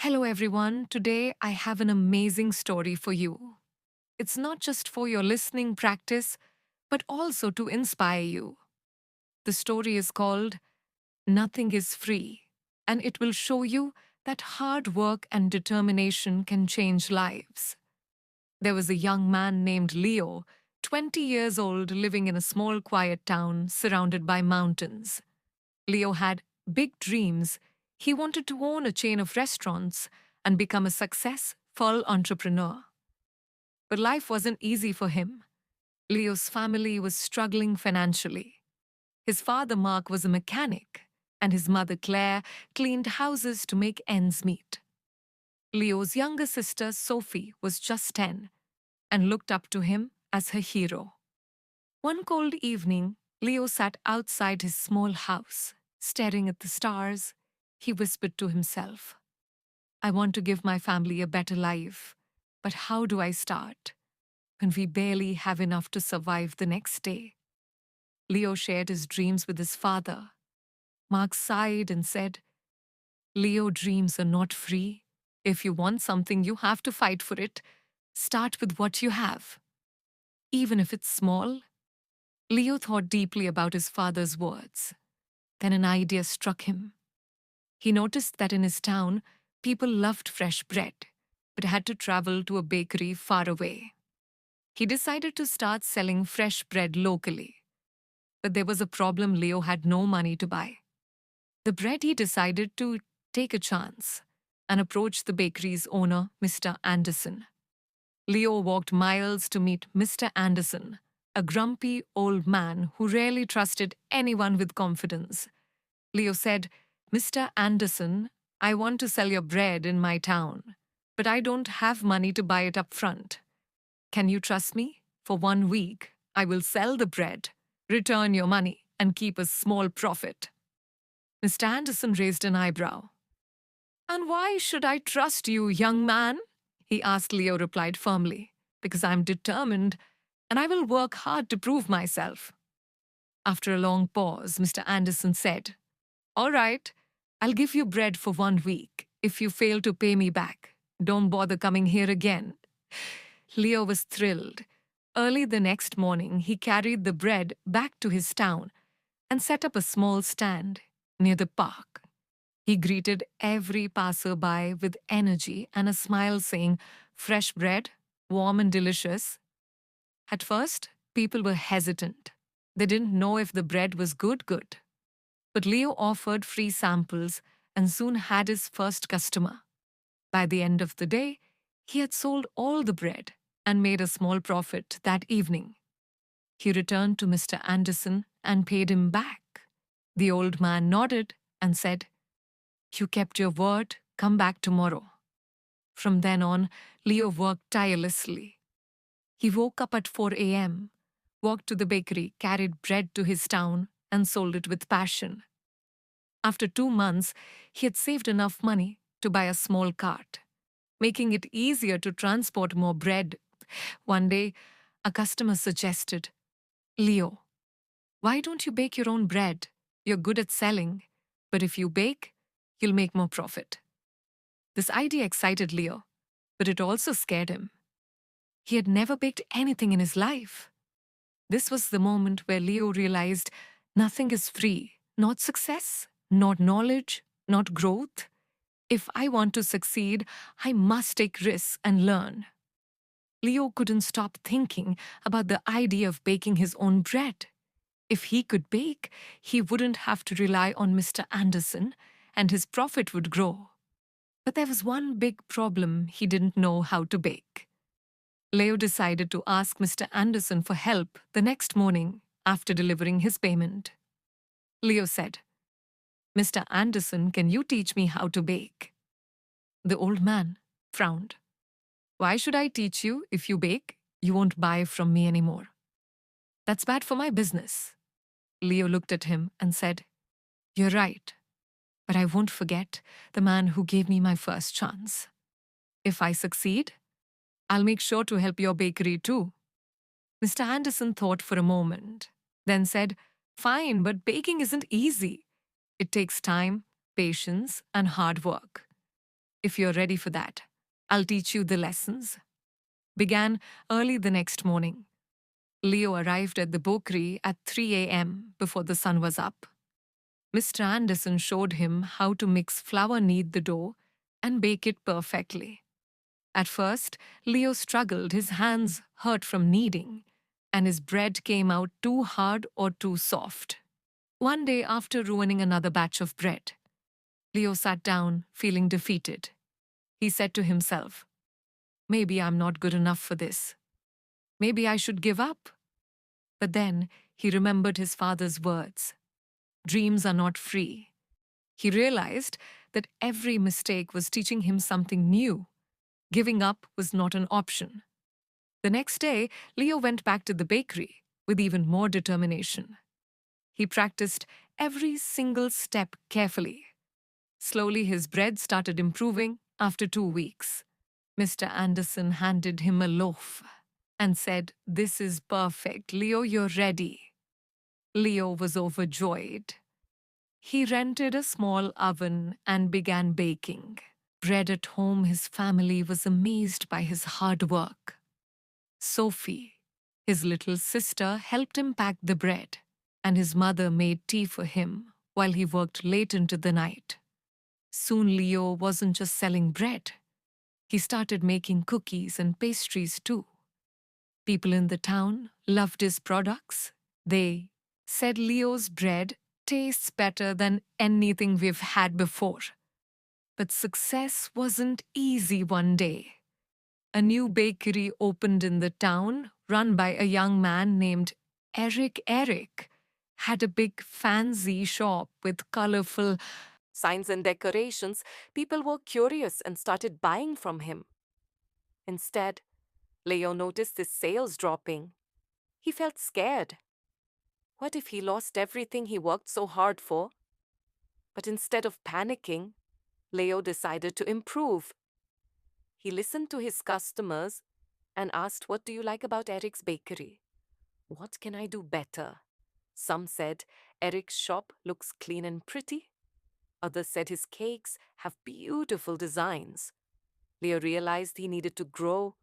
Hello, everyone. Today I have an amazing story for you. It's not just for your listening practice, but also to inspire you. The story is called Nothing is Free, and it will show you that hard work and determination can change lives. There was a young man named Leo, 20 years old, living in a small, quiet town surrounded by mountains. Leo had big dreams. He wanted to own a chain of restaurants and become a successful entrepreneur. But life wasn't easy for him. Leo's family was struggling financially. His father, Mark, was a mechanic, and his mother, Claire, cleaned houses to make ends meet. Leo's younger sister, Sophie, was just 10 and looked up to him as her hero. One cold evening, Leo sat outside his small house, staring at the stars. He whispered to himself, I want to give my family a better life, but how do I start when we barely have enough to survive the next day? Leo shared his dreams with his father. Mark sighed and said, Leo, dreams are not free. If you want something, you have to fight for it. Start with what you have. Even if it's small. Leo thought deeply about his father's words. Then an idea struck him. He noticed that in his town, people loved fresh bread, but had to travel to a bakery far away. He decided to start selling fresh bread locally. But there was a problem. Leo had no money to buy the bread. He decided to take a chance and approach the bakery's owner, Mr. Anderson. Leo walked miles to meet Mr. Anderson, a grumpy old man who rarely trusted anyone with confidence. Leo said, Mr. Anderson, I want to sell your bread in my town, but I don't have money to buy it up front. Can you trust me? For 1 week, I will sell the bread, return your money, and keep a small profit. Mr. Anderson raised an eyebrow. And why should I trust you, young man? He asked. Leo replied firmly, because I'm determined and I will work hard to prove myself. After a long pause, Mr. Anderson said, All right, I'll give you bread for 1 week. If you fail to pay me back, don't bother coming here again. Leo was thrilled. Early the next morning, he carried the bread back to his town and set up a small stand near the park. He greeted every passerby with energy and a smile, saying, Fresh bread, warm and delicious. At first, people were hesitant. They didn't know if the bread was good. But Leo offered free samples and soon had his first customer. By the end of the day, he had sold all the bread and made a small profit that evening. He returned to Mr. Anderson and paid him back. The old man nodded and said, You kept your word, come back tomorrow. From then on, Leo worked tirelessly. He woke up at 4 a.m., walked to the bakery, carried bread to his town, and sold it with passion. After 2 months, he had saved enough money to buy a small cart, making it easier to transport more bread. One day, a customer suggested, Leo, why don't you bake your own bread? You're good at selling, but if you bake, you'll make more profit. This idea excited Leo, but it also scared him. He had never baked anything in his life. This was the moment where Leo realized nothing is free, not success, not knowledge, not growth. If I want to succeed, I must take risks and learn. Leo couldn't stop thinking about the idea of baking his own bread. If he could bake, he wouldn't have to rely on Mr. Anderson, and his profit would grow. But there was one big problem: he didn't know how to bake. Leo decided to ask Mr. Anderson for help the next morning after delivering his payment. Leo said, Mr. Anderson, can you teach me how to bake? The old man frowned. Why should I teach you? If you bake, you won't buy from me anymore. That's bad for my business. Leo looked at him and said, You're right, but I won't forget the man who gave me my first chance. If I succeed, I'll make sure to help your bakery too. Mr. Anderson thought for a moment, then said, Fine, but baking isn't easy. It takes time, patience, and hard work. If you're ready for that, I'll teach you the lessons. Began early the next morning. Leo arrived at the bakery at 3 a.m. before the sun was up. Mr. Anderson showed him how to mix flour, knead the dough, and bake it perfectly. At first, Leo struggled, his hands hurt from kneading, and his bread came out too hard or too soft. One day, after ruining another batch of bread, Leo sat down, feeling defeated. He said to himself, "Maybe I'm not good enough for this. Maybe I should give up." But then he remembered his father's words: "Dreams are not free." He realized that every mistake was teaching him something new. Giving up was not an option. The next day, Leo went back to the bakery with even more determination. He practiced every single step carefully. Slowly, his bread started improving. After 2 weeks, Mr. Anderson handed him a loaf and said, "This is perfect. Leo, you're ready." Leo was overjoyed. He rented a small oven and began baking bread at home. His family was amazed by his hard work. Sophie, his little sister, helped him pack the bread, and his mother made tea for him while he worked late into the night. Soon Leo wasn't just selling bread. He started making cookies and pastries too. People in the town loved his products. They said Leo's bread tastes better than anything we've had before. But success wasn't easy one day. A new bakery opened in the town, run by a young man named Eric. Eric had a big fancy shop with colorful signs and decorations. People were curious and started buying from him. Instead, Leo noticed his sales dropping. He felt scared. What if he lost everything he worked so hard for? But instead of panicking, Leo decided to improve. He listened to his customers and asked, "What do you like about Eric's bakery? What can I do better?" Some said, "Eric's shop looks clean and pretty." Others said his cakes have beautiful designs. Leo realized he needed to grow,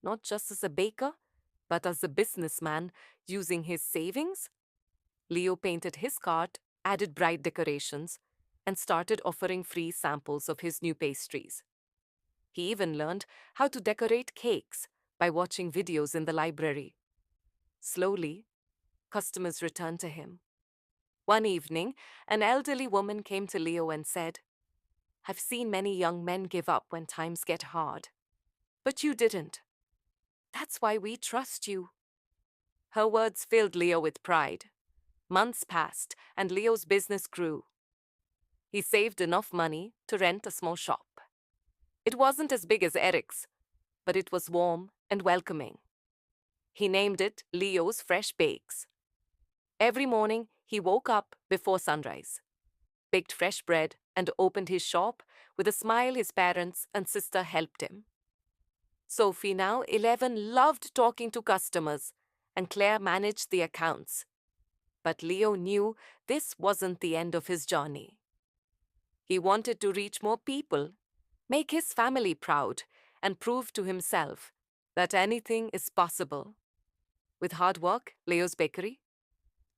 not just as a baker, but as a businessman using his savings. Leo painted his cart, added bright decorations, and started offering free samples of his new pastries. He even learned how to decorate cakes by watching videos in the library. Slowly, customers returned to him. One evening, an elderly woman came to Leo and said, "I've seen many young men give up when times get hard. But you didn't. That's why we trust you." Her words filled Leo with pride. Months passed, and Leo's business grew. He saved enough money to rent a small shop. It wasn't as big as Eric's, but it was warm and welcoming. He named it Leo's Fresh Bakes. Every morning, he woke up before sunrise, baked fresh bread, and opened his shop. With a smile, his parents and sister helped him. Sophie, now 11, loved talking to customers, and Claire managed the accounts. But Leo knew this wasn't the end of his journey. He wanted to reach more people, make his family proud, and prove to himself that anything is possible. With hard work, Leo's Bakery,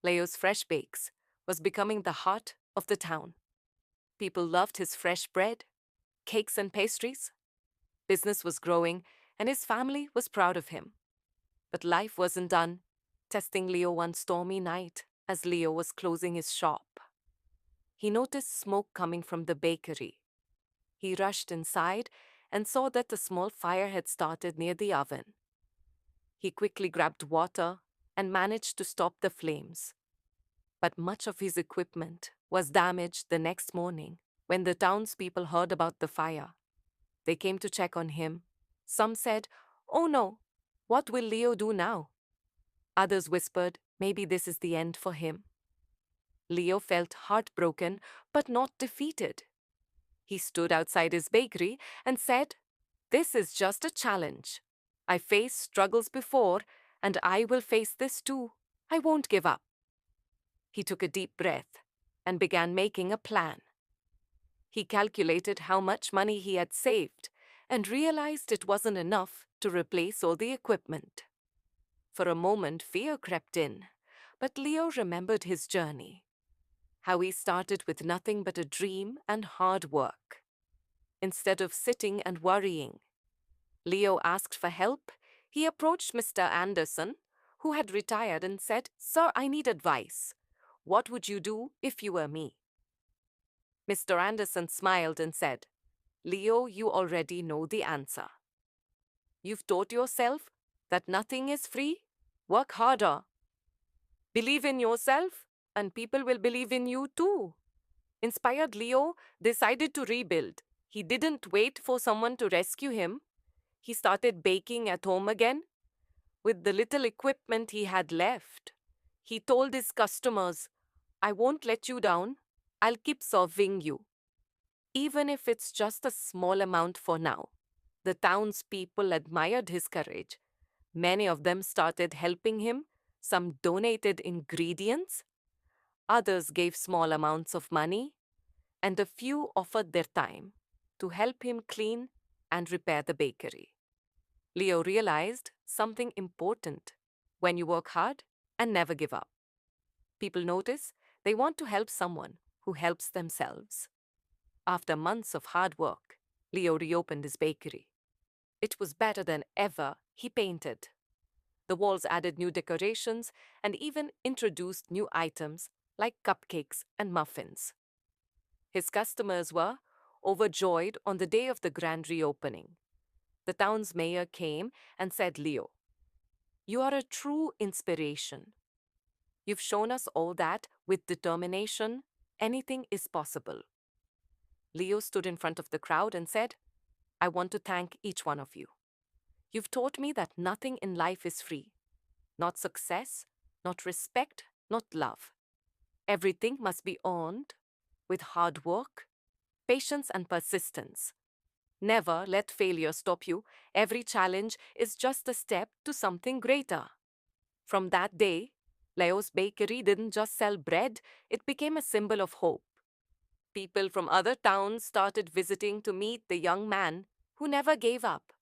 Leo's Fresh Bakes, was becoming the heart of the town. People loved his fresh bread, cakes, and pastries. Business was growing, and his family was proud of him. But life wasn't done, testing Leo one stormy night as Leo was closing his shop. He noticed smoke coming from the bakery. He rushed inside and saw that a small fire had started near the oven. He quickly grabbed water and managed to stop the flames. But much of his equipment was damaged the next morning when the townspeople heard about the fire. They came to check on him. Some said, "Oh no, what will Leo do now?" Others whispered, "Maybe this is the end for him." Leo felt heartbroken, but not defeated. He stood outside his bakery and said, "This is just a challenge. I faced struggles before, and I will face this too. I won't give up." He took a deep breath and began making a plan. He calculated how much money he had saved and realized it wasn't enough to replace all the equipment. For a moment, fear crept in, but Leo remembered his journey, how he started with nothing but a dream and hard work. Instead of sitting and worrying, Leo asked for help. He approached Mr. Anderson, who had retired, and said, "Sir, I need advice. What would you do if you were me?" Mr. Anderson smiled and said, "Leo, you already know the answer. You've taught yourself that nothing is free. Work harder. Believe in yourself, and people will believe in you too." Inspired, Leo decided to rebuild. He didn't wait for someone to rescue him. He started baking at home again with the little equipment he had left. He told his customers, "I won't let you down. I'll keep serving you, even if it's just a small amount for now." The townspeople admired his courage. Many of them started helping him. Some donated ingredients, others gave small amounts of money, and a few offered their time to help him clean and repair the bakery. Leo realized something important: when you work hard and never give up, people notice they want to help someone who helps themselves. After months of hard work, Leo reopened his bakery. It was better than ever. He painted. The walls added new decorations and even introduced new items like cupcakes and muffins. His customers were overjoyed on the day of the grand reopening. The town's mayor came and said, "Leo, you are a true inspiration. You've shown us all that with determination, anything is possible." Leo stood in front of the crowd and said, "I want to thank each one of you. You've taught me that nothing in life is free. Not success, not respect, not love. Everything must be earned with hard work, patience, and persistence. Never let failure stop you. Every challenge is just a step to something greater." From that day, Leo's bakery didn't just sell bread, it became a symbol of hope. People from other towns started visiting to meet the young man who never gave up.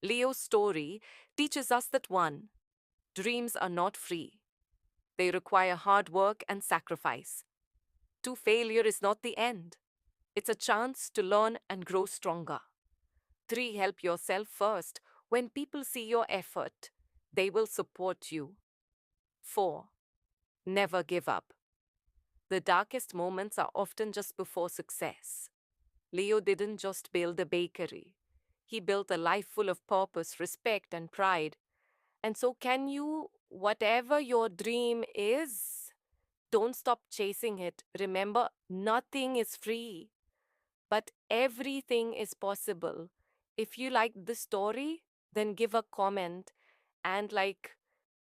Leo's story teaches us that one, dreams are not free. They require hard work and sacrifice. Two, failure is not the end. It's a chance to learn and grow stronger. Three, help yourself first. When people see your effort, they will support you. Four, never give up. The darkest moments are often just before success. Leo didn't just build a bakery. He built a life full of purpose, respect, and pride. And so can you, whatever your dream is, don't stop chasing it. Remember, nothing is free, but everything is possible. If you like the story, then give a comment and